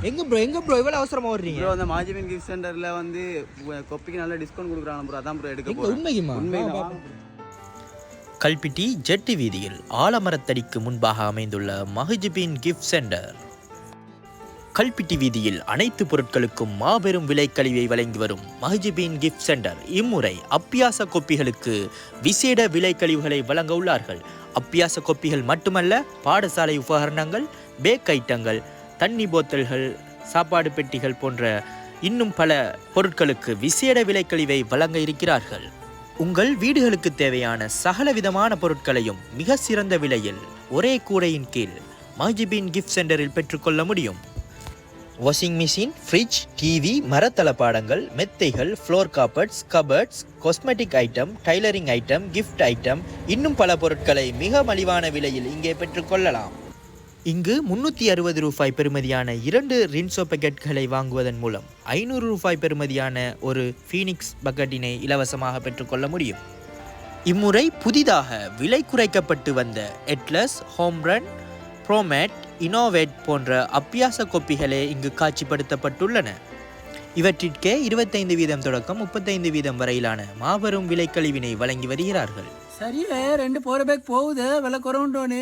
எங்க ப்ரோ இவ்வளவு அவசரமா வர்றீங்க? ப்ரோ அந்த மாஜிபின் கிஃப்ட் சென்டர்ல வந்து கொப்பிக்கு நல்ல டிஸ்கவுண்ட் கொடுக்குறாங்க ப்ரோ. அதான் ப்ரோ எடுக்க போறேன். உண்மைக்குமா? கல்பிட்டி ஜெட்டி வீதியில் ஆலமரத்தடிக்கு முன்பாக அமைந்துள்ள மஹிஜிபின் கிஃப்ட் சென்டர். கல்பிட்டி வீதியில் அனைத்து பொருட்களுக்கும் மாபெரும் விலைக்கழிவை வழங்கி வரும் மஹிஜிபின் கிஃப்ட் சென்டர் இம்முறை அப்பியாச கொப்பிகளுக்கு விசேட விலைக்கழிவுகளை வழங்க உள்ளார்கள். அப்பியாச கொப்பிகள் மட்டுமல்ல, பாடசாலை உபகரணங்கள், பேக் ஐட்டங்கள், தண்ணி போத்தல்கள், சாப்பாடு பெட்டிகள் போன்ற இன்னும் பல பொருட்களுக்கு விசேட விலைக்கழிவை வழங்க இருக்கிறார்கள். உங்கள் வீடுகளுக்கு தேவையான சகல விதமான பொருட்களையும் மிக சிறந்த விலையில் ஒரே கூரையின் கீழ் மஹிஜிபின் கிஃப்ட் சென்டரில் பெற்றுக்கொள்ள முடியும். வாஷிங் மிஷின், ஃப்ரிட்ஜ், டிவி, மரத்தளபாடங்கள், மெத்தைகள், floor carpets, cupboards, cosmetic item, tailoring item, gift item, இன்னும் பல பொருட்களை மிக மலிவான விலையில் இங்கே பெற்றுக்கொள்ளலாம். இங்கு 360 ரூபாய் பெறுமதியான 2 ரின்சோ பக்கெட்களை வாங்குவதன் மூலம் 500 ரூபாய் பெறுமதியான ஒரு ஃபீனிக்ஸ் பக்கெட்டினை இலவசமாக பெற்றுக்கொள்ள முடியும். இம்முறை புதிதாக விலை குறைக்கப்பட்டு வந்த எட்லஸ், ஹோம்ரன், ப்ரோமேட், இனோவேட் போன்ற அப்பியாச கொப்பிகளே இங்கு காட்சிப்படுத்தப்பட்டுள்ளன. இவற்றிற்கே 25% தொடக்கம் 35% வரையிலான மாபெரும் விலைக்கழிவினை வழங்கி வருகிறார்கள். சரி, 2 போற பேக் போகுது, விலை குறவுண்டோன்னு